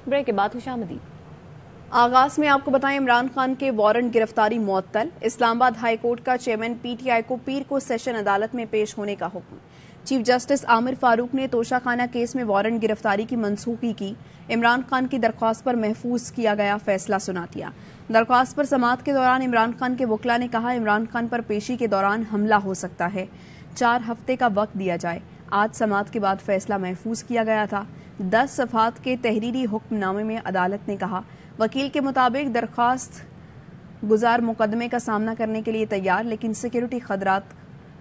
Break के बाद खुशामदी। आगाज में आपको बताएं, इमरान खान के वारंट गिरफ्तारी मुअत्तल। इस्लामाबाद हाई कोर्ट का चेयरमैन पीटीआई को पीर को सेशन अदालत में पेश होने का हुक्म। चीफ जस्टिस आमिर फारूक ने तोशाखाना केस में वारंट गिरफ्तारी की मनसूखी की। इमरान खान की दरख्वास्त पर महफूज किया गया फैसला सुना दिया। दरख्वास्त पर समाअत के दौरान इमरान खान के वकील ने कहा, इमरान खान पर पेशी के दौरान हमला हो सकता है, 4 हफ्ते का वक्त दिया जाए। आज समाअत के बाद फैसला महफूज किया गया था। 10 सफ़हात के तहरीरी हुक्मनामे में अदालत ने कहा, वकील के मुताबिक दरख्वास्त गुजार मुकदमे का सामना करने के लिए तैयार, लेकिन सिक्योरिटी खतरात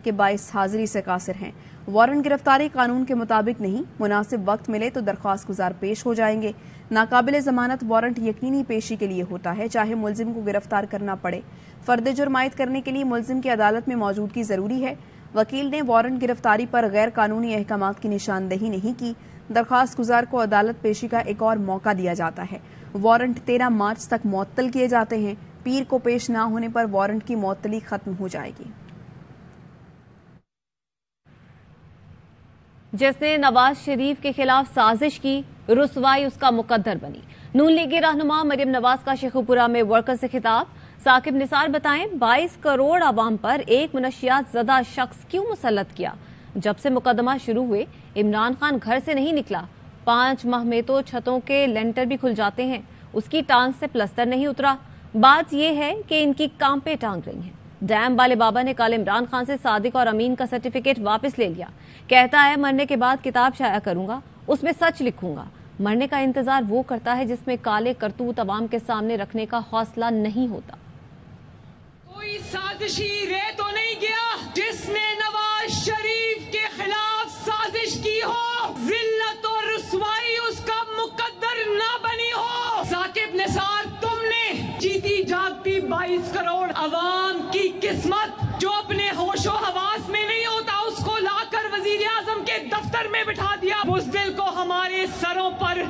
के बाइस हाजिरी से कासिर हैं। वारंट गिरफ्तारी कानून के मुताबिक नहीं, मुनासिब वक्त मिले तो दरख्वास्त गुजार पेश हो जाएंगे। नाकाबिले जमानत वारंट यकीनी पेशी के लिए होता है, चाहे मुलजिम को गिरफ्तार करना पड़े। फर्द जुर्म आयद करने के लिए मुलजिम की अदालत में मौजूदगी जरूरी है। वकील ने वारंट गिरफ्तारी पर गैर कानूनी अहकामात की निशानदेही नहीं की। दरख्वास्त गुजार को अदालत पेशी का एक और मौका दिया जाता है। वारंट 13 मार्च तक मुअत्तल किए जाते हैं। पीर को पेश न होने पर वारंट की मुअत्तली खत्म हो जाएगी। जिसने नवाज शरीफ के खिलाफ साजिश की, रुसवाई उसका मुकद्दर बनी। नून लीगी रहनुमा मरियम नवाज का शेखुपुरा में वर्कर से खिताब। साकिब निसार बताएं, 22 करोड़ आवाम पर एक मनशियात ज़दा शख्स क्यों मुसल्लत किया? जब से मुकदमा शुरू हुए इमरान खान घर से नहीं निकला। 5 माह में तो छतों के लेंटर भी खुल जाते हैं, उसकी टांग से प्लस्तर नहीं उतरा। बात यह है कि इनकी कांपे टांग रही हैं। डैम वाले बाबा ने कल इमरान खान से सादिक और अमीन का सर्टिफिकेट वापस ले लिया। कहता है, मरने के बाद किताब शाया करूंगा, उसमें सच लिखूंगा। मरने का इंतजार वो करता है जिसमें काले करतूत अवाम के सामने रखने का हौसला नहीं होता। कोई साजिशी रह तो नहीं गया जिसने नवाज शरीफ के खिलाफ साजिश की हो, जिल्लत और रुसवाई उसका मुकद्दर ना बनी हो। साकिब निसार, तुमने जीती जागती 22 करोड़ अवाम की किस्मत, जो अपने होशो हवास में नहीं होता, उसको लाकर वजीर आजम के दफ्तर में बिठा दिया। बुज़दिल को हमारे सरों पर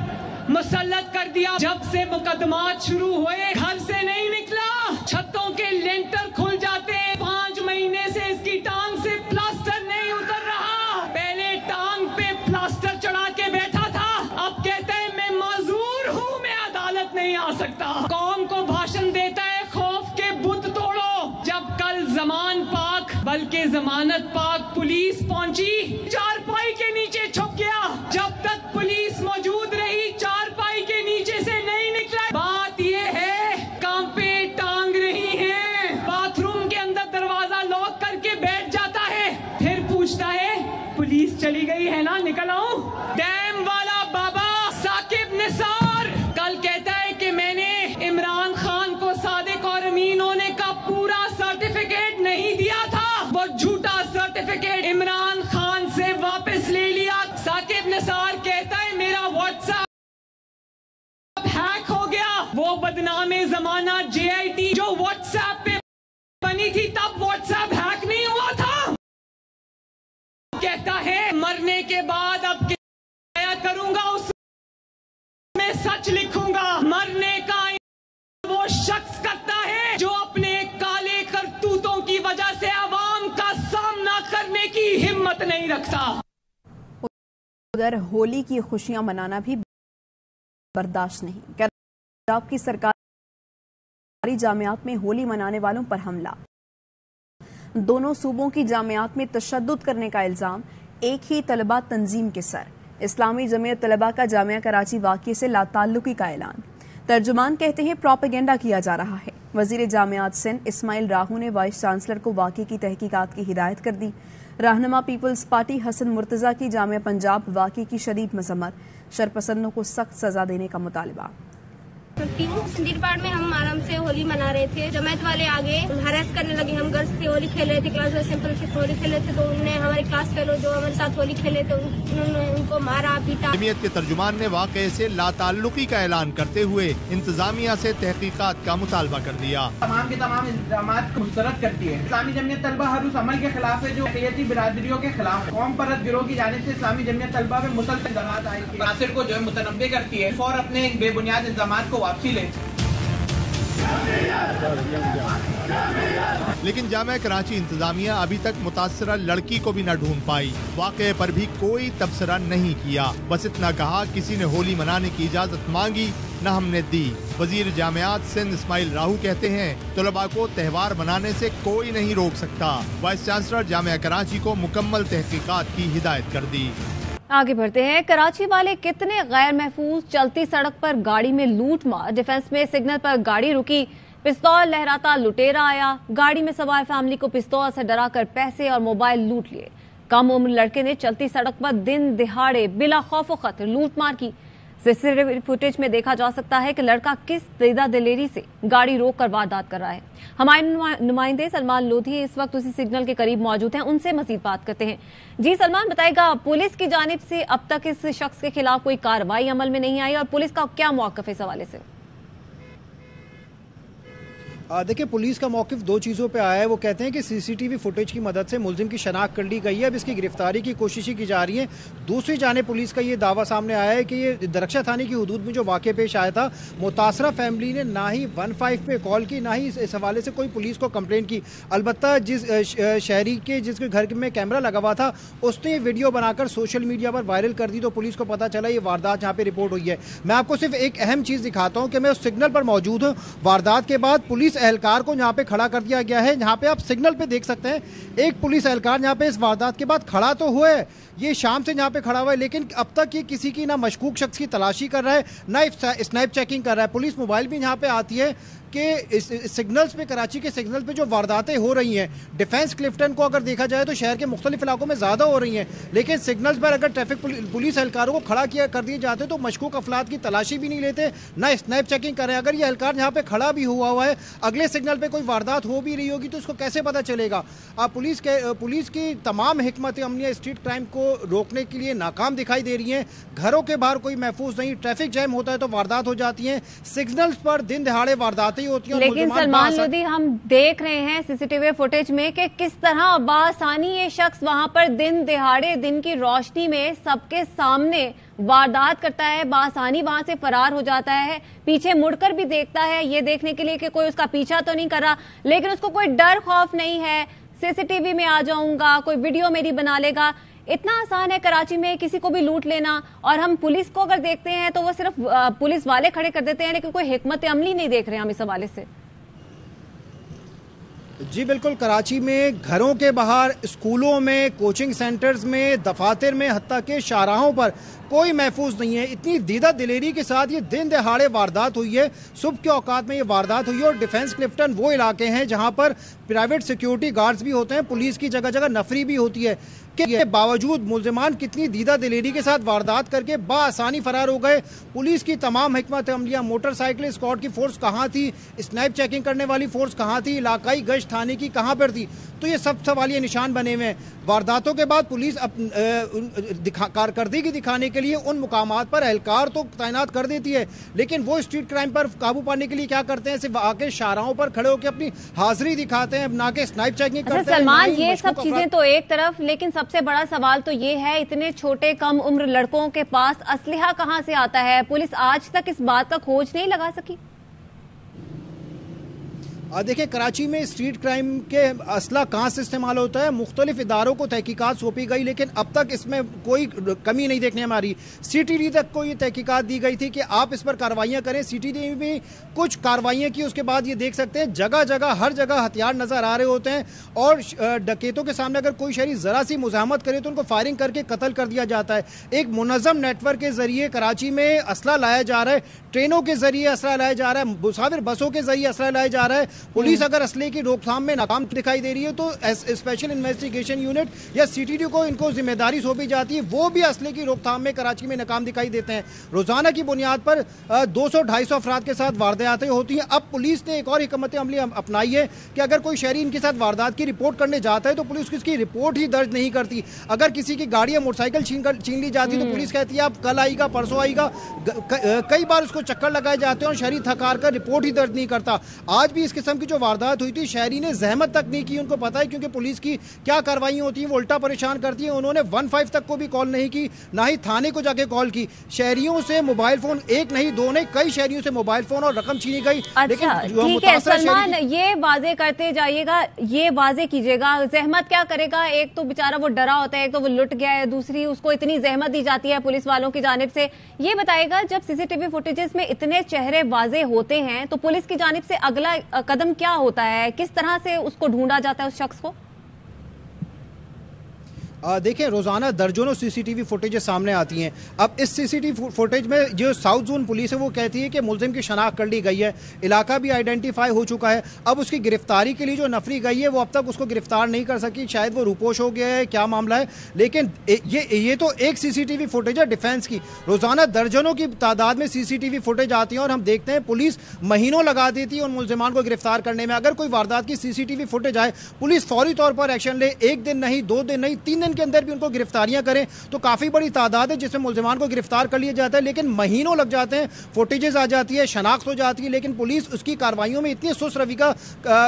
मुसल्लत कर दिया। जब से मुकदमात शुरू हुए घर से नहीं निकला, छतों के लेंटर खुल जाते। 5 महीने से इसकी टांग से प्लास्टर नहीं उतर रहा। पहले टांग पे प्लास्टर चढ़ा के बैठा था, अब कहते हैं मैं माजूर हूँ, मैं अदालत नहीं आ सकता। कौम को भाषण देता है, खौफ के बुत तोड़ो। जब कल जमान पाक बल्कि जमानत पाक पुलिस पहुंची, चारपाई के नीचे छुप गया। जब तक पुलिस मौजूद रही, चारपाई के नीचे से नहीं निकला। बात यह है, कांपे टांग रही हैं। बाथरूम के अंदर दरवाजा लॉक करके बैठ जाता है, फिर पूछता है पुलिस चली गई है ना, निकल आऊं? डैम वाला बाबा साकिब निसार कल कहता है कि मैंने इमरान खान को सादिक और अमीन होने का पूरा सर्टिफिकेट नहीं दिया था। वो झूठा सर्टिफिकेट इमरान खान से वापस ले लिया। साकिब निसार कहता है मेरा व्हाट्सएप हैक हो गया। वो बदनामे जमाना JIT जो व्हाट्सएप पे बनी थी, तब व्हाट्सएप हैक नहीं हुआ था। कहता है मरने के बाद अब क्या करूंगा, उसमें सच लिखूंगा। मरने का वो शख्स करता है जो अपने काले करतूतों की वजह से आवाम का सामना करने की हिम्मत नहीं रखता। उधर होली की खुशियां मनाना भी बर्दाश्त नहीं। पंजाब की सरकारी जामियात में होली मनाने वालों पर हमला। दोनों सूबों की जामियात में तशद्दुद करने का इल्जाम, एक ही तलबा तंजीम के सर। इस्लामी जमीयत तलबा का जामिया कराची वाक़े से लाताल्लुकी का ऐलान। तर्जुमान कहते हैं प्रोपेगेंडा किया जा रहा है। वजीर जामियात सिंध इस्माइल राहू ने वाइस चांसलर को वाक़े की तहकीकात की हिदायत कर दी। रहनुमा पीपल्स पार्टी हसन मुर्तजा की जामिया पंजाब वाक़े की शदीद मजम्मत, शरपसंदों को सख्त सजा देने का मुतालबा। सिंधी पार्ट में हम आराम से होली मना रहे थे, जमात वाले आगे हरास करने लगे। हम गर्ल्स थे, होली खेल रहे थे, क्लास में सिंपल होली खेल रहे थे, तो उन्होंने हमारे क्लास फेलो जो हमारे साथ होली खेले थे उन्होंने उनको मारा पीटा। जमीयत के तर्जुमान ने वाक़े से लाताल्लुकी का ऐलान करते हुए इंतजामिया से तहकीकात का मुतालबा कर दिया। तमाम के तमाम इल्जामात को मुस्तरद करती है। इस्लामी जमीयत तलबा हर उस अमल के खिलाफ है जो अक़लियती बिरादरियों के खिलाफ कौम परस्त गिरोह की जानिब से इस्लामी जमीयत तलबा में मुसलसल दगात आई नासिर को जो है मुतनब्बे करती है और अपने बेबुनियाद इल्जामात को वापसी ले। लेकिन जामिया कराची इंतजामिया अभी तक मुतासरा लड़की को भी न ढूंढ पाई। वाक़े पर भी कोई तबसरा नहीं किया, बस इतना कहा किसी ने होली मनाने की इजाजत मांगी, न हमने दी। वजीर जामियात सिंध इस्माइल राहू कहते हैं तलबा को त्यौहार मनाने से कोई नहीं रोक सकता। वाइस चांसलर जामिया कराची को मुकम्मल तहकीकात की हिदायत कर दी। आगे बढ़ते हैं। कराची वाले कितने गैर महफूज चलती सड़क पर गाड़ी में लूट मार। डिफेंस में सिग्नल पर गाड़ी रुकी, पिस्तौल लहराता लुटेरा आया, गाड़ी में सवार फैमिली को पिस्तौल से डराकर पैसे और मोबाइल लूट लिए। कम उम्र लड़के ने चलती सड़क पर दिन दिहाड़े बिला खौफ व खतर लूट मार की। सीसीटीवी फुटेज में देखा जा सकता है कि लड़का किस दीदा दिलेरी से गाड़ी रोक कर वारदात कर रहा है। हमारे नुमाइंदे सलमान लोधी इस वक्त उसी सिग्नल के करीब मौजूद हैं, उनसे मजीद बात करते हैं। जी सलमान, बताएगा पुलिस की जानिब से अब तक इस शख्स के खिलाफ कोई कार्रवाई अमल में नहीं आई और पुलिस का क्या मौक़िफ़ है इस हवाले से? देखिए, पुलिस का मौक़िफ़ दो चीज़ों पे आया है। वो कहते हैं कि सीसीटीवी फुटेज की मदद से मुलजिम की शनाख्त कर ली गई है, अब इसकी गिरफ्तारी की कोशिशें की जा रही हैं। दूसरी जानिब पुलिस का ये दावा सामने आया है कि ये दरख्शा थाने की हुदूद में जो वाक़या पेश आया था, मुतासरा फैमिली ने ना ही 15 पे कॉल की, ना ही इस हवाले से कोई पुलिस को कंप्लेंट की। अलबत्ता जिस शहरी के जिसके घर में कैमरा लगा हुआ था उसने ये वीडियो बनाकर सोशल मीडिया पर वायरल कर दी, तो पुलिस को पता चला ये वारदात यहाँ पर रिपोर्ट हुई है। मैं आपको सिर्फ एक अहम चीज़ दिखाता हूँ कि मैं उस सिग्नल पर मौजूद हूँ। वारदात के बाद पुलिस एहलकार को यहाँ पे खड़ा कर दिया गया है। यहाँ पे आप सिग्नल पे देख सकते हैं एक पुलिस एहलकार यहाँ पे इस वारदात के बाद खड़ा तो हुआ है, ये शाम से यहाँ पे खड़ा हुआ है, लेकिन अब तक ये किसी की ना मशकूक शख्स की तलाशी कर रहा है, ना स्नाइप चेकिंग कर रहा है। पुलिस मोबाइल भी यहाँ पे आती है कि इस सिग्नल्स पे, कराची के सिग्नल पे जो वारदातें हो रही हैं, डिफेंस क्लिफ्टन को अगर देखा जाए तो शहर के मुख्तलिफ इलाकों में ज़्यादा हो रही हैं, लेकिन सिग्नल्स पर अगर ट्रैफिक पुलिस एहलकारों को खड़ा कर दिए जाते तो मशकूक अफराद की तलाशी भी नहीं लेते, ना स्नैप चेकिंग करें। अगर ये एहलकार यहाँ पे खड़ा भी हुआ है, अगले सिग्नल पे कोई वारदात हो भी रही होगी तो उसको कैसे पता चलेगा? पुलिस की तमाम हिकमत अमलियाँ स्ट्रीट क्राइम को रोकने के लिए नाकाम दिखाई दे रही हैं। घरों के बाहर कोई महफूज नहीं, ट्रैफिक जैम होता है तो वारदात हो जाती है, सिग्नल्स पर दिन दिहाड़े वारदातें होती हैं। लेकिन सलमान लोधी, हम देख रहे हैं सीसीटीवी फुटेज में कि किस तरह बासानी ये शख्स वहां पर दिन दिहाड़े दिन की रोशनी में सबके सामने वारदात करता है, बासानी वहां से फरार हो जाता है, पीछे मुड़कर भी देखता है ये देखने के लिए कि कोई उसका पीछा तो नहीं कर रहा, लेकिन उसको कोई डर खौफ नहीं है, सीसीटीवी में आ जाऊंगा, कोई वीडियो मेरी बना लेगा। इतना आसान है कराची में किसी को भी लूट लेना। और हम पुलिस को अगर देखते हैं तो वो सिर्फ पुलिस वाले खड़े कर देते हैं, लेकिन कोई हिकमत अमली नहीं देख रहे हैं हम इस हवाले से। जी बिल्कुल, कराची में घरों के बाहर, स्कूलों में, कोचिंग सेंटर्स में, दफातर में, हत्ता के शाहराहों पर कोई महफूज नहीं है। इतनी दीदा दिलेरी के साथ ये दिन दिहाड़े वारदात हुई है, सुबह के औकात में ये वारदात हुई है। और डिफेंस क्लिफ्टन वो इलाके हैं जहां पर प्राइवेट सिक्योरिटी गार्ड्स भी होते हैं, पुलिस की जगह जगह नफरी भी होती है। के बावजूद मुलजिमान कितनी दीदा दिलेरी के साथ वारदात करके बाआसानी फरार हो गए। पुलिस की तमाम हिकमत अमलियाँ, मोटरसाइकिल स्क्वाड की फोर्स कहाँ थी, स्नाइप चेकिंग करने वाली फोर्स कहाँ थी, इलाकाई गश्त थाने की कहाँ पर थी, तो ये सब सवालिया निशान बने हुए हैं। वारदातों के बाद पुलिस कारकर्दगी दिखाने के लिए उन मुकामात पर एहलकार तो तैनात कर देती है, लेकिन वो स्ट्रीट क्राइम पर काबू पाने के लिए क्या करते हैं, सिर्फ आके शाहराहों पर खड़े होकर अपनी हाजिरी दिखाते हैं, ना कि स्नाइप चेकिंग करते हैं। सलमान, ये सब चीजें तो एक तरफ, लेकिन सबसे बड़ा सवाल तो ये है इतने छोटे कम उम्र लड़कों के पास असलहा कहां से आता है? पुलिस आज तक इस बात का खोज नहीं लगा सकी। देखिए, कराची में स्ट्रीट क्राइम के असला कहाँ से इस्तेमाल होता है, मुख्तलिफ इदारों को तहकीकात सौंपी गई, लेकिन अब तक इसमें कोई कमी नहीं देखने में आ रही। CTD तक को ये तहकीकात दी गई थी कि आप इस पर कार्रवाइयाँ करें, CTD में भी कुछ कार्रवाइयाँ की, उसके बाद ये देख सकते हैं जगह जगह हर जगह हथियार नज़र आ रहे होते हैं और डकैतों के सामने अगर कोई शहरी ज़रा सी मुज़ाहमत करे तो उनको फायरिंग करके कत्ल कर दिया जाता है। एक मुनज़्ज़म नेटवर्क के ज़रिए कराची में असला लाया जा रहा है, ट्रेनों के ज़रिए असला लाया जा रहा है, मुसाफिर बसों के ज़रिए असला लाया जा रहा है। पुलिस अगर असले की रोकथाम में नाकाम दिखाई दे रही है तो स्पेशल इन्वेस्टिगेशन यूनिट या CTD को इनको जिम्मेदारी सौंपी जाती है, वो भी असले की रोकथाम में कराची में नाकाम दिखाई देते हैं। रोजाना की बुनियाद पर 200-250 अफराद के साथ वारदातें होती हैं। अब पुलिस ने एक और हिकमत अमली अपनाई है कि अगर कोई शहरी इनके साथ वारदात की रिपोर्ट करने जाता है तो पुलिस इसकी रिपोर्ट ही दर्ज नहीं करती। अगर किसी की गाड़ी या मोटरसाइकिल छीन ली जाती है तो पुलिस कहती है आप कल आएगा, परसों आएगा। कई बार उसको चक्कर लगाए जाते हैं और शहरी थकार कर रिपोर्ट ही दर्ज नहीं करता। आज भी इसके किस्म की जो वारदात हुई थी, शहरी ने जहमत तक नहीं की, उनको पता है क्योंकि पुलिस की क्या कार्रवाई होती है, वो उल्टा परेशान करती है। उन्होंने 15 तक को भी कॉल नहीं की, ना ही थाने को जाके कॉल की। शहरियों से मोबाइल फोन एक नहीं दो नहीं कई शहरियों से मोबाइल फोन और रकम छीनी गई। अच्छा, ठीक है सलमान, ये वाजे करते जाइएगा, ये वाजे कीजिएगा, जहमत क्या करेगा? एक तो बेचारा वो डरा होता है, एक तो वो लुट गया है, दूसरी उसको इतनी जहमत दी जाती है पुलिस वालों की जानिब से। ये बताएगा, जब सीसीटीवी फुटेजेस में इतने चेहरे वाजे होते हैं तो पुलिस की जानिब से अगला कदम क्या होता है? किस तरह से उसको ढूंढा जाता है, उस शख्स को? देखिए, रोजाना दर्जनों सीसीटीवी फुटेज सामने आती हैं। अब इस सीसीटीवी फुटेज में जो साउथ जोन पुलिस है वो कहती है कि मुलजिम की शनाख्त कर ली गई है, इलाका भी आइडेंटिफाई हो चुका है। अब उसकी गिरफ्तारी के लिए जो नफरी गई है वो अब तक उसको गिरफ्तार नहीं कर सकी, शायद वो रूपोश हो गया है, क्या मामला है। लेकिन ये तो एक सीसीटीवी फुटेज है डिफेंस की। रोजाना दर्जनों की तादाद में सीसीटीवी फुटेज आती है और हम देखते हैं पुलिस महीनों लगा देती है उन मुलजिमान को गिरफ्तार करने में। अगर कोई वारदात की सीसीटीवी फुटेज आए, पुलिस फौरी तौर पर एक्शन ले, 1 दिन नहीं, 2 दिन नहीं, 3 दिन के अंदर भी उनको गिरफ्तारियां करें तो काफी बड़ी तादाद है जिसमें मुलजिमान को गिरफ्तार कर लिया जाता है। लेकिन महीनों लग जाते हैं, फुटेजेस आ जाती है, शनाख्त हो जाती है, लेकिन पुलिस उसकी कार्रवाइयों में इतनी सुस्त रवैया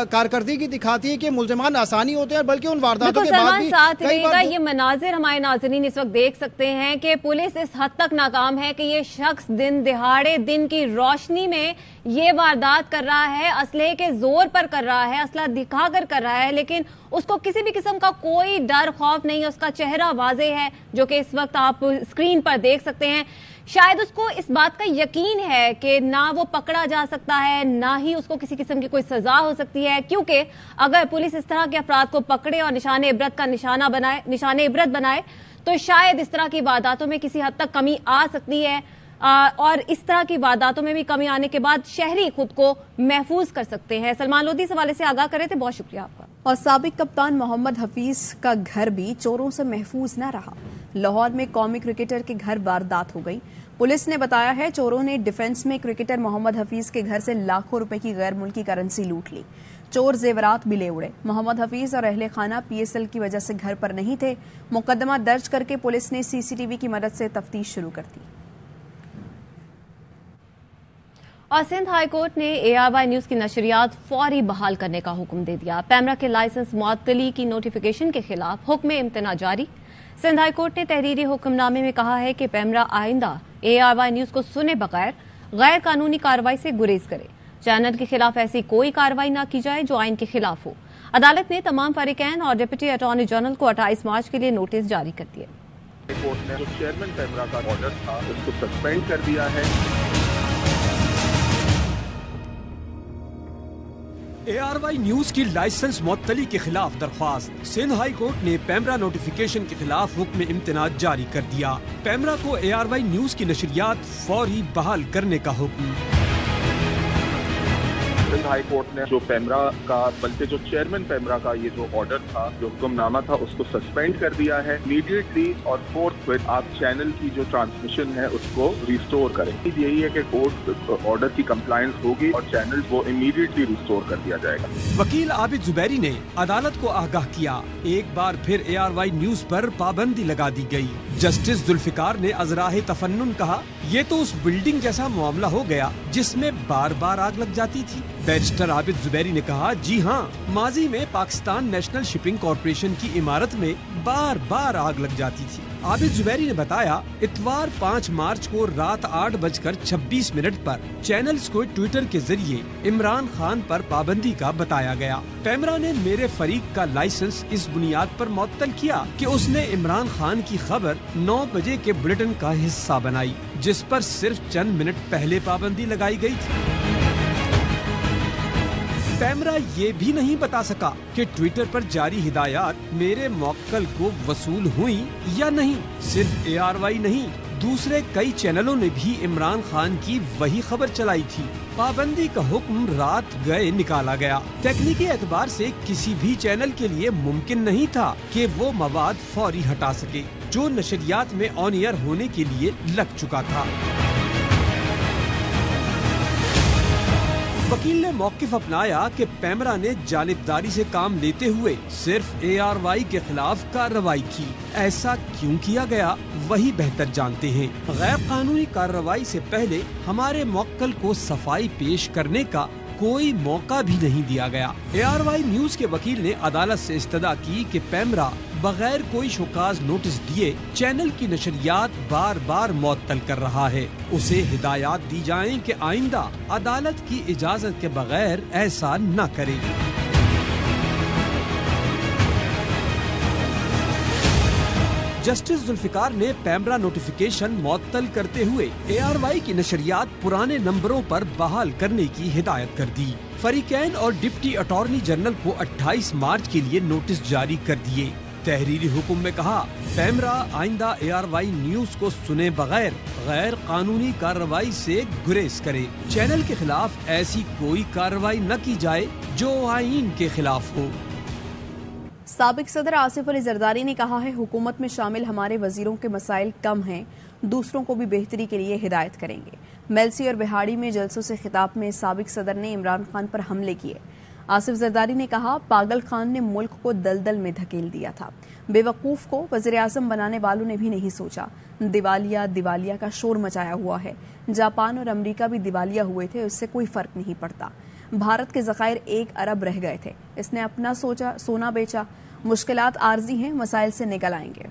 कारकर्दगी दिखाती है कि मुलजिमान आसानी होते हैं, बल्कि उन वारदातों के बाद भी साथ रहेगा। ये मनाजिर हमारे नाज़रीन इस वक्त देख सकते हैं कि पुलिस इस हद तक नाकाम है कि ये शख्स दिन दिहाड़े दिन की रोशनी में ये वारदात कर रहा है, असलहे के जोर पर कर रहा है, असला दिखाकर कर रहा है, लेकिन उसको किसी भी किस्म का कोई डर खौफ नहीं है। उसका चेहरा वाजे है, जो कि इस वक्त आप स्क्रीन पर देख सकते हैं। शायद उसको इस बात का यकीन है कि ना वो पकड़ा जा सकता है, ना ही उसको किसी किस्म की कोई सजा हो सकती है, क्योंकि अगर पुलिस इस तरह के अफराद को पकड़े और निशाने इबरत का निशाने इबरत बनाए तो शायद इस तरह की वारदातों में किसी हद तक कमी आ सकती है। और इस तरह की वारदातों में भी कमी आने के बाद शहरी खुद को महफूज कर सकते हैं। सलमान लोधी इस हवाले से आगाह करे थे, बहुत शुक्रिया आपका। और साबिक कप्तान मोहम्मद हफीज का घर भी चोरों से महफूज न रहा। लाहौर में कौमी क्रिकेटर के घर वारदात हो गई। पुलिस ने बताया है चोरों ने डिफेंस में क्रिकेटर मोहम्मद हफीज के घर से लाखों रुपए की गैर मुल्की करेंसी लूट ली। चोर जेवरात भी ले उड़े। मोहम्मद हफीज और अहले खाना पीएसएल की वजह से घर पर नहीं थे। मुकदमा दर्ज करके पुलिस ने सीसीटीवी की मदद से तफ्तीश शुरू कर दी। और सिंध हाई कोर्ट ने ARY न्यूज की नशरियात फौरी बहाल करने का हुक्म दे दिया। पैमरा के लाइसेंस मुअत्तली की नोटिफिकेशन के खिलाफ हुक्म इम्तना जारी। सिंध हाई कोर्ट ने तहरीरी हुक्मनामे में कहा है कि पैमरा आइंदा ARY न्यूज को सुने बगैर गैर कानूनी कार्रवाई से गुरेज करे। चैनल के खिलाफ ऐसी कोई कार्रवाई न की जाए जो आइन के खिलाफ हो। अदालत ने तमाम फरीकैन और डिप्टी अटॉर्नी जनरल को 28 मार्च के लिए नोटिस जारी कर दिए। कोर्ट ने जो चेयरमैन पैमरा का ऑर्डर था उसको सस्पेंड कर दिया है। ARY न्यूज की लाइसेंस मुअत्तली के खिलाफ दरख्वास्त। सिंध हाई कोर्ट ने पैमरा नोटिफिकेशन के खिलाफ हुक्म इम्तिनाज जारी कर दिया। पैमरा को ARY न्यूज की नशरियात फौरी बहाल करने का हुक्म। सिंध हाई कोर्ट ने जो पैमरा का, बल्कि जो चेयरमैन पैमरा का ये जो ऑर्डर था, जो हुक्मनामा था, उसको सस्पेंड कर दिया है। इमीडिएटली और फोर्थविथ आप चैनल की जो ट्रांसमिशन है उसको रिस्टोर करें। यही है कि कोर्ट ऑर्डर की कंप्लायंस होगी और चैनल को इमीडिएटली रिस्टोर कर दिया जाएगा। वकील आबिद जुबैरी ने अदालत को आगाह किया, एक बार फिर ARY न्यूज पर पाबंदी लगा दी गई। जस्टिस जुल्फिकार ने अजराह तफन्नुन कहा, ये तो उस बिल्डिंग जैसा मामला हो गया जिसमें बार बार आग लग जाती थी। बैरिस्टर आबिद जुबैरी ने कहा, जी हाँ, माजी में पाकिस्तान नेशनल शिपिंग कॉरपोरेशन की इमारत में बार बार आग लग जाती थी। आबिद जुबैरी ने बताया, इतवार 5 मार्च को रात 8:26 पर चैनल्स को ट्विटर के जरिए इमरान खान पर पाबंदी का बताया गया। पैमरा ने मेरे फरीक का लाइसेंस इस बुनियाद पर मुअत्तल किया कि उसने इमरान खान की खबर 9 बजे के बुलेटिन का हिस्सा बनाई, जिस पर सिर्फ चंद मिनट पहले पाबंदी लगाई गई थी। पैमरा ये भी नहीं बता सका कि ट्विटर पर जारी हिदायत मेरे मौक्कल को वसूल हुई या नहीं। सिर्फ ARY नहीं, दूसरे कई चैनलों ने भी इमरान खान की वही खबर चलाई थी। पाबंदी का हुक्म रात गए निकाला गया। तकनीकी एतबार से किसी भी चैनल के लिए मुमकिन नहीं था कि वो मवाद फौरी हटा सके जो नशरियात में ऑन एयर होने के लिए लग चुका था। वकील ने मौकिफ अपनाया कि पैमरा ने जानिबदारी से काम लेते हुए सिर्फ ARY के खिलाफ कार्रवाई की। ऐसा क्यों किया गया वही बेहतर जानते हैं। गैर कानूनी कार्रवाई से पहले हमारे मौक्कल को सफाई पेश करने का कोई मौका भी नहीं दिया गया। ARY न्यूज के वकील ने अदालत से इस्तदा की कि पैमरा बगैर कोई शोकाज नोटिस दिए चैनल की नशरियात बार बार मुअत्तल कर रहा है। उसे हिदायत दी जाए कि आइंदा अदालत की इजाजत के बगैर ऐसा न करे। जस्टिस जुल्फिकार ने पैमरा नोटिफिकेशन मुअत्तल करते हुए ARY की नशरियात पुराने नंबरों पर बहाल करने की हिदायत कर दी। फरीकैन और डिप्टी अटॉर्नी जनरल को 28 मार्च के लिए नोटिस जारी कर दिए। तहरीरी हुक्म में कहा, पैमरा आइंदा ARY न्यूज को सुने बगैर गैर कानूनी कार्रवाई से गुरेज करे। चैनल के खिलाफ ऐसी कोई कार्रवाई न की जाए जो आईन के खिलाफ हो। साबिक सदर आसिफ अली जरदारी ने कहा है, हुकूमत में शामिल हमारे वजीरों के मसाइल कम हैं, दूसरों को भी बेहतरी के लिए हिदायत करेंगे। मेलसी और बिहाड़ी में जलसों से खिताब में साबिक सदर ने इमरान खान पर हमले किए। आसिफ जरदारी ने कहा, पागल खान ने मुल्क को दलदल में धकेल दिया था। बेवकूफ को वज़ीर आज़म बनाने वालों ने भी नहीं सोचा। दिवालिया दिवालिया का शोर मचाया हुआ है। जापान और अमेरिका भी दिवालिया हुए थे, उससे कोई फर्क नहीं पड़ता। भारत के ज़खायर 1 अरब रह गए थे, इसने अपना सोना बेचा। मुश्किलात आर्जी हैं, मसाइल से निकल आएंगे।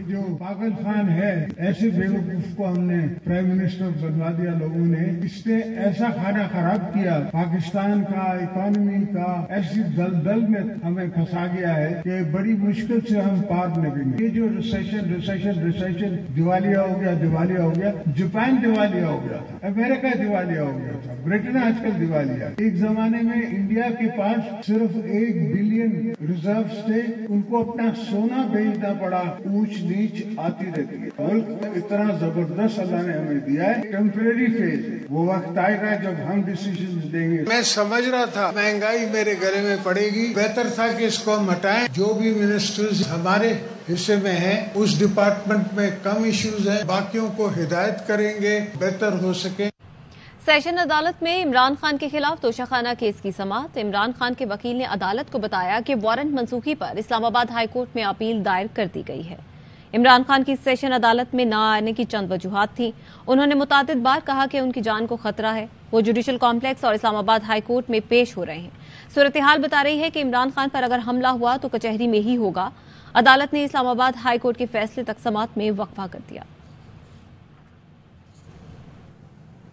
जो पागल खान है, ऐसे बेवकूफ को हमने प्राइम मिनिस्टर बनवा दिया लोगों ने। इसने ऐसा खाना खराब किया, पाकिस्तान का इकोनॉमी का ऐसी दलदल में हमें फंसा गया है कि बड़ी मुश्किल से हम पार लगेंगे। ये जो रिसेशन दिवालिया हो गया, जापान दिवालिया हो गया था, अमेरिका दिवालिया हो गया था, ब्रिटेन आजकल दिवालिया। एक जमाने में इंडिया के पास सिर्फ 1 बिलियन रिजर्व थे, उनको अपना सोना बेचना पड़ा। ऊंच नीच आती रहती है। मुल्क इतना जबरदस्त अल्लाह ने हमें दिया है, टेम्परेरी फेज है, वो वक्त आएगा जब हम डिसीजन देंगे। मैं समझ रहा था महंगाई मेरे गले में पड़ेगी, बेहतर था कि इसको हम हटाएं। जो भी मिनिस्टर्स हमारे हिस्से में हैं, उस डिपार्टमेंट में कम इश्यूज हैं, बाकियों को हिदायत करेंगे बेहतर हो सके। सेशन अदालत में इमरान खान के खिलाफ तोशाखाना केस की समाअत। इमरान खान के वकील ने अदालत को बताया कि वारंट मंसूखी पर इस्लामाबाद हाई कोर्ट में अपील दायर कर दी गई है। इमरान खान की सेशन अदालत में न आने की चंद वजूहात थी। उन्होंने मुतादिद बार कहा कि उनकी जान को खतरा है। वो जुडिशल कॉम्प्लेक्स और इस्लामाबाद हाई कोर्ट में पेश हो रहे हैं। सूरत हाल बता रही है कि इमरान खान पर अगर हमला हुआ तो कचहरी में ही होगा। अदालत ने इस्लामाबाद हाई कोर्ट के फैसले तक समाअत में वक्फा कर दिया।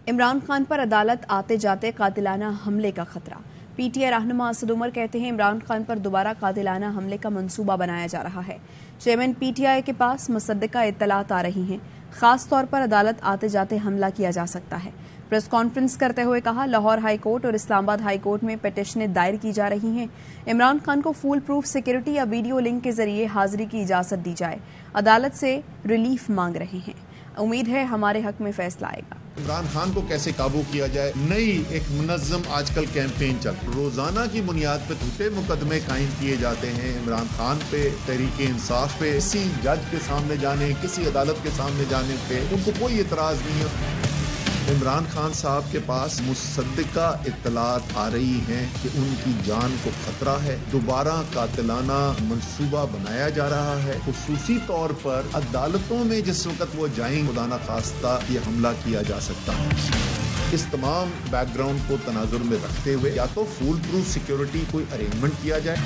इमरान खान पर अदालत आते जाते कातिलाना हमले का खतरा। PTI रहनुमा असद उमर कहते हैं, इमरान खान पर दोबारा कातिलाना हमले का मंसूबा बनाया जा रहा है। चेयरमैन PTI के पास मुसद्दका इत्तलात आ रही हैं, खास तौर पर अदालत आते जाते हमला किया जा सकता है। प्रेस कॉन्फ्रेंस करते हुए कहा, लाहौर हाई कोर्ट और इस्लामाबाद हाई कोर्ट में पिटीशनें दायर की जा रही हैं। इमरान खान को फुल प्रूफ सिक्योरिटी या वीडियो लिंक के जरिए हाजिरी की इजाजत दी जाए। अदालत से रिलीफ मांग रहे हैं। उम्मीद है हमारे हक में फैसला आएगा। इमरान खान को कैसे काबू किया जाए, नई एक मुनज़्ज़म आजकल कैंपेन चल, रोजाना की बुनियाद पे झूठे मुकदमे कायम किए जाते हैं इमरान खान पे, तहरीक इंसाफ पे। किसी जज के सामने जाने, किसी अदालत के सामने जाने पे उनको कोई एतराज नहीं है। इमरान खान साहब के पास मुसद्दका इत्तलात आ रही हैं कि उनकी जान को खतरा है। दोबारा कातिलाना मंसूबा बनाया जा रहा है। खुसूसी तौर पर अदालतों में जिस वक्त वो जाएंगे, खुदा न खास्ता ये हमला किया जा सकता है। इस तमाम बैकग्राउंड को तनाजुर में रखते हुए या तो फुल प्रूफ सिक्योरिटी कोई अरेंजमेंट किया जाए,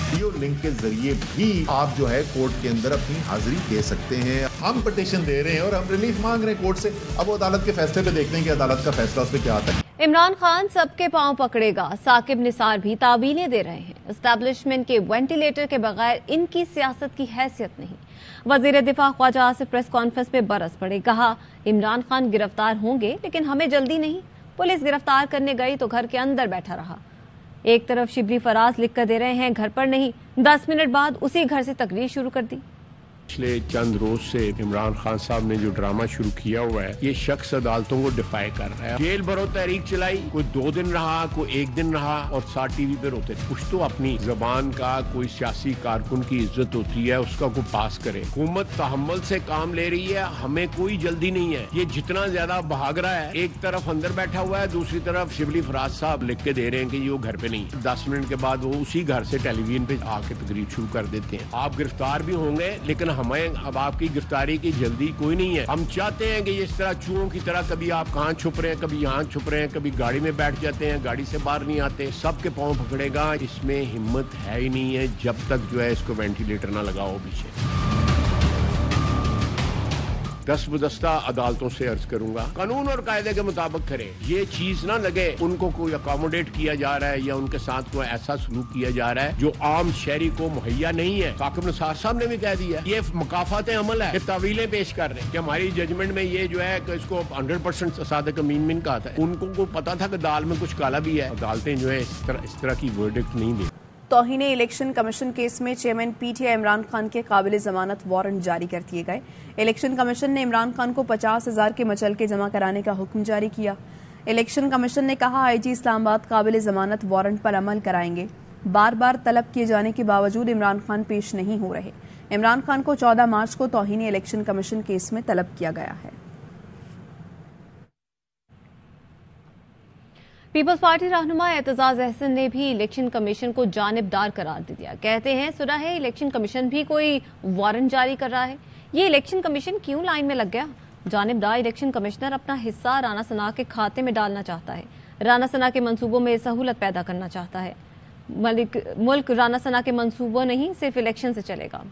वीडियो लिंक के जरिए भी आप जो है कोर्ट के अंदर अपनी हाजिरी दे सकते हैं। हम पिटीशन दे रहे हैं और हम रिलीफ मांग रहे हैं कोर्ट से। अब वो अदालत के फैसले पे देखते हैं कि अदालत का फैसला उस पर क्या आता है। इमरान खान सबके पांव पकड़ेगा, साकिब निसार भी तावीलें दे रहे हैं। एस्टैब्लिशमेंट के वेंटिलेटर के बगैर इनकी सियासत की हैसियत नहीं। वजीर दिफा ख्वाजा आसिफ प्रेस कॉन्फ्रेंस में बरस पड़े, कहा इमरान खान गिरफ्तार होंगे लेकिन हमें जल्दी नहीं। पुलिस गिरफ्तार करने गई तो घर के अंदर बैठा रहा। एक तरफ शिबली फराज लिख कर दे रहे हैं घर पर नहीं, 10 मिनट बाद उसी घर से तकरीर शुरू कर दी। पिछले चंद रोज से इमरान खान साहब ने जो ड्रामा शुरू किया हुआ है, ये शख्स अदालतों को डिफाई कर रहा है। जेल भरो तहरीक चलाई, कोई 2 दिन रहा, कोई 1 दिन रहा और साथ टीवी पे रोते। कुछ तो अपनी जबान का, कोई सियासी कारकुन की इज्जत होती है, उसका को पास करे। हुकूमत तहम्मुल से काम ले रही है, हमें कोई जल्दी नहीं है। ये जितना ज्यादा भाग रहा है, एक तरफ अंदर बैठा हुआ है, दूसरी तरफ शिबली फराज साहब लिख के दे रहे हैं कि वो घर पे नहीं। 10 मिनट के बाद वो उसी घर से टेलीविजन पे आके तकरीर शुरू कर देते हैं। आप गिरफ्तार भी होंगे लेकिन हमें अब आपकी गिरफ्तारी की जल्दी कोई नहीं है। हम चाहते हैं कि इस तरह चूहों की तरह कभी आप कहाँ छुप रहे हैं, कभी यहाँ छुप रहे हैं, कभी गाड़ी में बैठ जाते हैं, गाड़ी से बाहर नहीं आते, सबके पाँव पकड़ेगा। इसमें हिम्मत है ही नहीं है जब तक जो है इसको वेंटिलेटर ना लगाओ पीछे। दस्तबदस्ता अदालतों से अर्ज करूंगा, कानून और कायदे के मुताबिक करें। ये चीज ना लगे उनको कोई अकोमोडेट किया जा रहा है या उनके साथ कोई ऐसा सलूक किया जा रहा है जो आम शहरी को मुहैया नहीं है। साकिब निसार साहब ने भी कह दिया ये मकाफात अमल है, तावीलें पेश कर रहे हैं कि हमारी जजमेंट में ये जो है कि इसको 100% सादक मीन कहा था। उनको को पता था कि दाल में कुछ काला भी है। अदालतें जो है इस तरह की वर्डिक्ट नहीं दी। तौहीन इलेक्शन कमीशन केस में चेयरमैन पीटीआई इमरान खान के काबिल जमानत वारंट जारी कर दिए गए। इलेक्शन कमीशन ने इमरान खान को 50,000 के मचलके जमा कराने का हुक्म जारी किया। इलेक्शन कमीशन ने कहा आईजी इस्लामाबाद काबिल जमानत वारंट पर अमल कराएंगे। बार बार तलब किए जाने के बावजूद इमरान खान पेश नहीं हो रहे। इमरान खान को 14 मार्च को तौहीन इलेक्शन कमीशन केस में तलब किया गया है। पीपल्स पार्टी रहनुमा एतजाज अहसन ने भी इलेक्शन कमीशन को जानिबदार करार दे दिया। कहते हैं सुना है इलेक्शन कमीशन भी कोई वारंट जारी कर रहा है। ये इलेक्शन कमीशन क्यों लाइन में लग गया? जानिबदार इलेक्शन कमिश्नर अपना हिस्सा राना सना के खाते में डालना चाहता है। राना सना के मंसूबों में सहूलत पैदा करना चाहता है। मुल्क राना सना के मंसूबों नहीं सिर्फ इलेक्शन से चलेगा।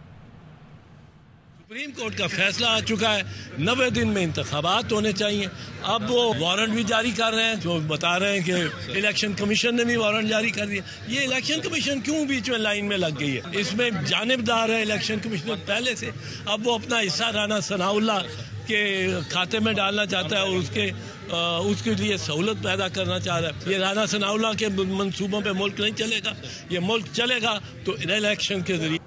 सुप्रीम कोर्ट का फैसला आ चुका है, 90 दिन में इंतखाबात होने चाहिए। अब वो वारंट भी जारी कर रहे हैं, जो बता रहे हैं कि इलेक्शन कमीशन ने भी वारंट जारी कर दिया। ये इलेक्शन कमीशन क्यों बीच में लाइन में लग गई है? इसमें जानिबदार है इलेक्शन कमीशन पहले से। अब वो अपना हिस्सा राना सनाउल्लाह के खाते में डालना चाहता है और उसके लिए सहूलत पैदा करना चाह रहा है। ये राना सनाउल्लाह के मंसूबों पे मुल्क नहीं चलेगा। ये मुल्क चलेगा तो इलेक्शन के जरिए।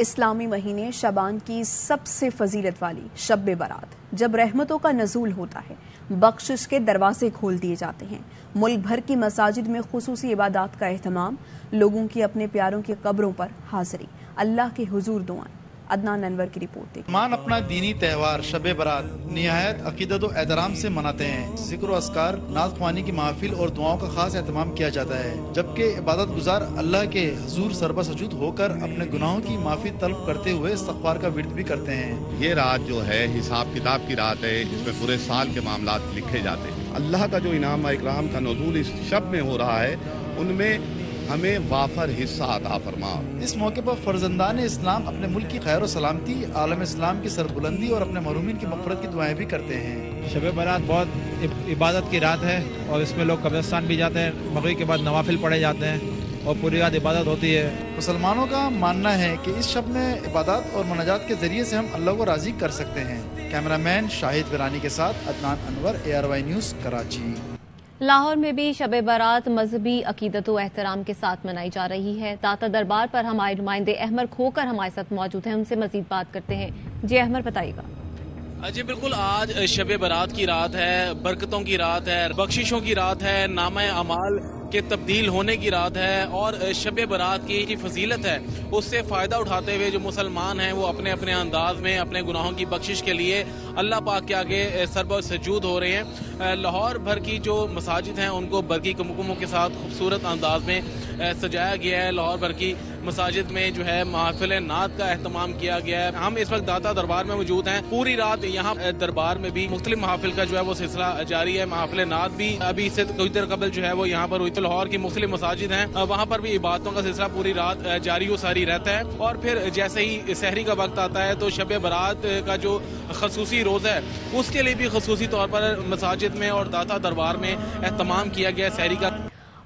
इस्लामी महीने शबान की सबसे फजीलत वाली शब बरात, जब रहमतों का नज़ूल होता है, बख्शिश के दरवाजे खोल दिए जाते हैं। मुल्क भर की मसाजिद में खुसूसी इबादत का एहतमाम, लोगों की अपने प्यारों की कब्रों पर हाजिरी, अल्लाह के हुजूर दुआएं। अदनान अनवर की रिपोर्ट देखिए। मान अपना दीनी त्यौहार शब बरात निहायत अकीदत और एहतराम से मनाते हैं। जिक्र व अस्कार, नात ख्वानी की महफिल और दुआओं का खास एहतमाम किया जाता है, जबकि इबादत गुजार अल्लाह के हुजूर सरबा सजूद होकर अपने गुनाहों की माफी तलब करते हुए इस्तग़फ़ार का विर्द भी करते हैं। ये रात जो है हिसाब किताब की रात है, जिसमें पूरे साल के मामलात लिखे जाते हैं। अल्लाह का जो इनाम इकराम का नज़ूल इस शब में हो रहा है, उनमें हमें वाफर हिस्सा अता फरमा। इस मौके पर फर्जंदान इस्लाम अपने मुल्क की खैर और सलामती, आलम इस्लाम की सरबुलंदी और अपने महरूमीन की मग़फ़िरत की दुआएं भी करते हैं। शब बरात बहुत इबादत की रात है और इसमें लोग कब्रिस्तान भी जाते हैं। मगरिब के बाद नवाफिल पढ़े जाते हैं और पूरी रात इबादत होती है। मुसलमानों का मानना है कि इस शब में इबादत और मुनाजात के जरिए से हम अल्लाह को राज़ी कर सकते हैं। कैमरामैन शाहिद विरानी के साथ अदनान अनवर, ARY न्यूज़, कराची। लाहौर में भी शब बारात मजहबी अकीदत व एहतराम के साथ मनाई जा रही है। दाता दरबार पर हमारे नुमाइंदे अहमद खोकर हमारे साथ मौजूद हैं, उनसे मजीद बात करते हैं। जी अहमद, बताइएगा। जी बिल्कुल, आज शब बारात की रात है, बरकतों की रात है, बख्शिशों की रात है, नामा अमाल के तब्दील होने की रात है और शब बारात की फजीलत है उससे फ़ायदा उठाते हुए जो मुसलमान हैं वो अपने अपने अंदाज में अपने गुनाहों की बख्शिश के लिए अल्लाह पाक के आगे सरब सजूद हो रहे हैं। लाहौर भर की जो मसाजिद हैं उनको बरकी कुमकुमों के साथ खूबसूरत अंदाज में सजाया गया है। लाहौर भर की मसाजिद में जो है महफिल नात का एहतमाम किया गया है। हम इस वक्त दाता दरबार में मौजूद हैं। पूरी रात यहाँ दरबार में भी मुख्तलिफ महफिल का जो है वो सिलसिला जारी है। महफिल नात भी अभी से कुछ देर कबल जो है वो यहाँ पर हुई। तो लाहौर की मुख्तलिफ मसाजिद हैं, वहाँ पर भी इबादतों का सिलसिला पूरी रात जारी व सारी रहता है। और फिर जैसे ही सहरी का वक्त आता है तो शब बारात का जो खसूसी रोज़ा है उसके लिए भी खसूसी तौर पर मसाजिद में और दाता दरबार में एहतमाम किया गया सहरी का।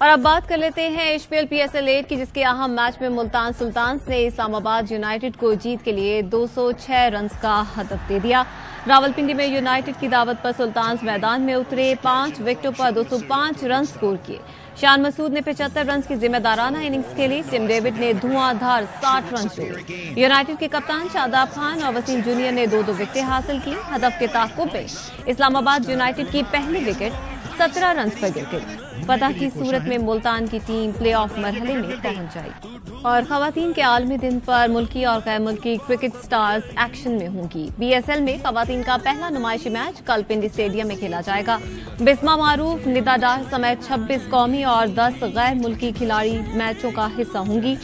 और अब बात कर लेते हैं HPL PSL 8 की, जिसके अहम मैच में मुल्तान सुल्तान्स ने इस्लामाबाद यूनाइटेड को जीत के लिए 206 रन का हदफ दे दिया। रावलपिंडी में यूनाइटेड की दावत पर सुल्तान्स मैदान में उतरे, 5 विकेटों पर 205 रन स्कोर किए। शान मसूद ने 75 रन की जिम्मेदाराना इनिंग्स खेली। टिम डेविड ने धुआंधार 60 रन जोड़े। यूनाइटेड के कप्तान शादाब खान और वसीम जूनियर ने 2-2 विकेटें हासिल की। हदफ के ताक़ुब में इस्लामाबाद यूनाइटेड की पहली विकेट 17 रन पर गिर गई। फतह की सूरत में मुल्तान की टीम प्लेऑफ मरहले में पहुंच जाएगी। और खवातीन के आलमी दिन पर मुल्की और गैर मुल्की क्रिकेट स्टार्स एक्शन में होंगी। BSL में खवातीन का पहला नुमाइशी मैच कल पिंडी स्टेडियम में खेला जाएगा। बिस्मा मारूफ, निदा डार समेत 26 कौमी और 10 गैर मुल्की खिलाड़ी मैचों का हिस्सा होंगी।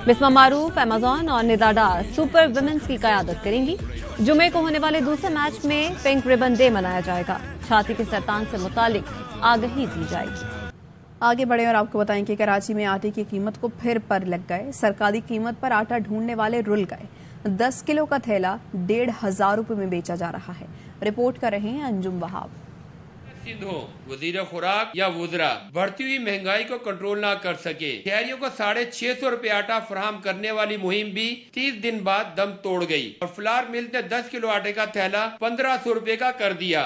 बिस्मा मारूफ, अमेजॉन और निदाडा सुपर वुमेन्स की क़यादत करेंगी। जुमे को होने वाले दूसरे मैच में पिंक रिबन डे मनाया जाएगा। छाती के सरतान से मुतालिक आगाही दी जाएगी। आगे बढ़े और आपको बताएं कि कराची में आटे की कीमत को फिर पर लग गए। सरकारी कीमत पर आटा ढूंढने वाले रुल गए। 10 किलो का थैला 1,500 रुपए में बेचा जा रहा है। रिपोर्ट कर रहे हैं अंजुम वहाब। सिंध हो, वजीर खुराक या वुजरा बढ़ती हुई महंगाई को कंट्रोल ना कर सके। शहरियों को 650 रुपए आटा फराहम करने वाली मुहिम भी 30 दिन बाद दम तोड़ गई और फ्लावर मिल ने 10 किलो आटे का थैला 1500 रुपए का कर दिया।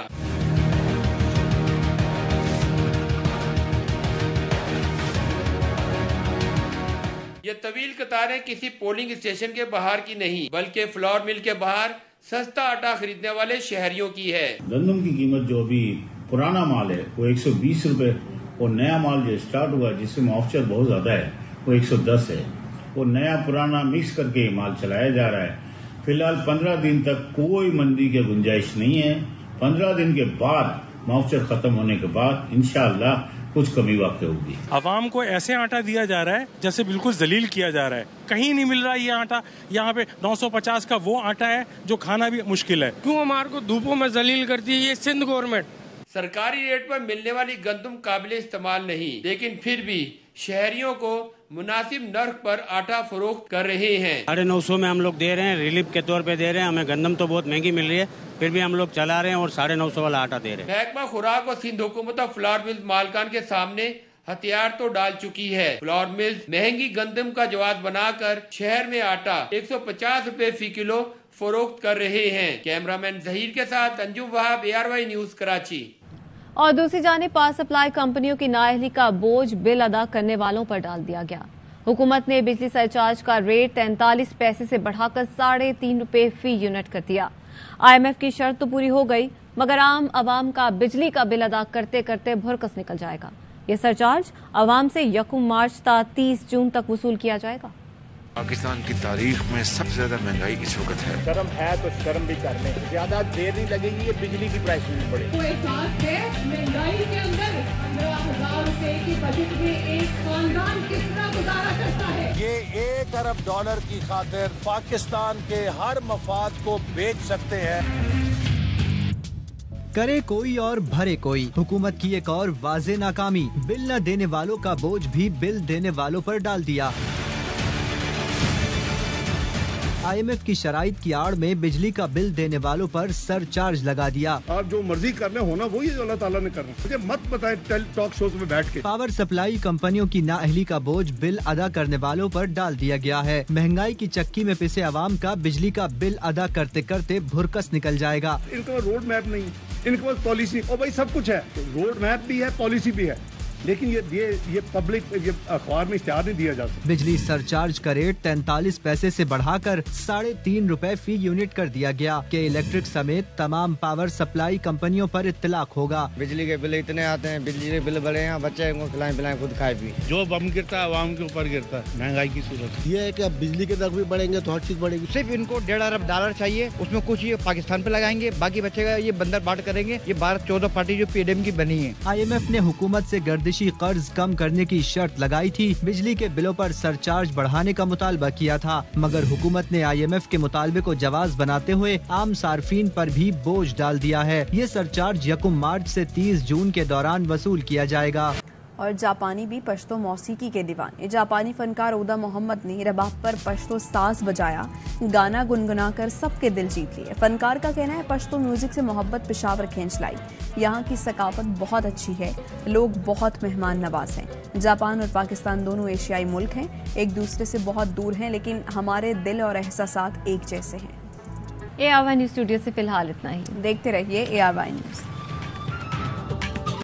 ये तवील कतारें किसी पोलिंग स्टेशन के बाहर की नहीं, बल्कि फ्लावर मिल के बाहर सस्ता आटा खरीदने वाले शहरियों की है। गंदम की कीमत जो अभी पुराना माल है वो 120 रुपए और नया माल जो स्टार्ट हुआ जिसमें मॉइस्चर बहुत ज्यादा है वो 110 है। वो नया पुराना मिक्स करके माल चलाया जा रहा है। फिलहाल 15 दिन तक कोई मंदी की गुंजाइश नहीं है। 15 दिन के बाद मॉइस्चर खत्म होने के बाद इंशाअल्लाह कुछ कमी वाक़ई होगी। आवाम को ऐसे आटा दिया जा रहा है जैसे बिल्कुल जलील किया जा रहा है। कहीं नहीं मिल रहा ये आटा। यहाँ पे 950 का वो आटा है जो खाना भी मुश्किल है। क्यों हमारे को धूपों में जलील करती है ये सिंध गवर्नमेंट। सरकारी रेट पर मिलने वाली गंदम काबिल इस्तेमाल नहीं, लेकिन फिर भी शहरियों को मुनासिब नर्ख पर आटा फरोख्त कर रहे हैं। 950 में हम लोग दे रहे हैं, रिलीफ के तौर पे दे रहे हैं। हमें गंदम तो बहुत महंगी मिल रही है, फिर भी हम लोग चला रहे हैं और 950 वाला आटा दे रहे हैं। महकमा खुराक और सिंध हुकूमत फ्लावर मिल मालकान के सामने हथियार तो डाल चुकी है। फ्लावर मिल महंगी गंदम का जवाब बनाकर शहर में आटा 150 रुपए फी किलो फरोख्त कर रहे हैं। कैमरामैन जहीर के साथ अंजुम वहाब, ARY न्यूज कराची। और दूसरी जानिब पावर सप्लाई कंपनियों की नाअहली का बोझ बिल अदा करने वालों पर डाल दिया गया। हुकूमत ने बिजली सरचार्ज का रेट 43 पैसे से बढ़ाकर 3.5 रुपए फी यूनिट कर दिया। IMF की शर्त तो पूरी हो गई, मगर आम आवाम का बिजली का बिल अदा करते करते भुरकस निकल जाएगा। ये सरचार्ज आवाम से 1 मार्च था 30 जून तक वसूल किया जाएगा। पाकिस्तान की तारीख में सबसे ज्यादा महंगाई इस वक्त है। शर्म है तो शर्म भी करने, ज्यादा देर नहीं लगेगी, ये बिजली की प्राइस भी बढ़ेगी। महंगाई के अंदर 15,000 रुपए की बजट में एक खानदान किस तरह गुजारा करता है। ये $1 अरब की खातिर पाकिस्तान के हर मफाद को बेच सकते हैं। करे कोई और भरे कोई, हुकूमत की एक और वाज़े नाकामी। बिल न देने वालों का बोझ भी बिल देने वालों पर डाल दिया। IMF की शराइत की आड़ में बिजली का बिल देने वालों पर सरचार्ज लगा दिया। आप जो मर्जी करने हो ना, वही अल्लाह ताला ने करना। मुझे मत बताएं टॉक शोज में बैठ के। पावर सप्लाई कंपनियों की नाअहली का बोझ बिल अदा करने वालों पर डाल दिया गया है। महंगाई की चक्की में पिसे आवाम का बिजली का बिल अदा करते करते भुरकस निकल जाएगा। इनके पास रोड मैप नहीं, इनके पास पॉलिसी, और भाई सब कुछ है, रोड मैप भी है, पॉलिसी भी है, लेकिन ये पब्लिक अखबार में इश्तिहार नहीं दिया जा सकता। बिजली सरचार्ज का रेट 43 पैसे से बढ़ाकर 3.5 रुपए फी यूनिट कर दिया गया कि इलेक्ट्रिक समेत तमाम पावर सप्लाई कंपनियों पर इत्तलाक होगा। बिजली के बिल इतने आते हैं, बिजली के बिल बढ़े हैं, बच्चे को खिलाएं पिलाएं, खुद खाए पी। जो बम गिरता है आवाम के ऊपर गिरता है महंगाई की सूरत। ये है कि अब बिजली के दर भी बढ़ेंगे तो हर चीज बढ़ेगी। सिर्फ इनको $1.5 अरब चाहिए, उसमें कुछ ये पाकिस्तान पे लगाएंगे, बाकी बचेगा ये बंदर बाट करेंगे। ये 12-14 पार्टी जो PDM की बनी है। IMF ने हुकूमत से गर्दिशी कर्ज कम करने की शर्त लगाई थी। बिजली के बिलों पर सरचार्ज बढ़ाने का मुतालबा किया था, मगर हुकूमत ने IMF के मुतालबे को जवाज बनाते हुए आम सार्फिन पर भी बोझ डाल दिया है। ये सरचार्ज 1 मार्च से 30 जून के दौरान वसूल किया जाएगा। और जापानी भी पश्तो मौसीकी के दीवाने। जापानी फनकार उदा मोहम्मद ने रबाब पर पश्तो साज बजाया, गाना गुनगुनाकर सबके दिल जीत लिए। फनकार का कहना है पश्तो म्यूजिक से मोहब्बत पेशावर खींच लाई। यहाँ की सकाफत बहुत अच्छी है, लोग बहुत मेहमान नवाज हैं। जापान और पाकिस्तान दोनों एशियाई मुल्क हैं, एक दूसरे से बहुत दूर हैं, लेकिन हमारे दिल और एहसासात एक जैसे हैं। ARY न्यूज स्टूडियो से फिलहाल इतना ही। देखते रहिए ARY न्यूज।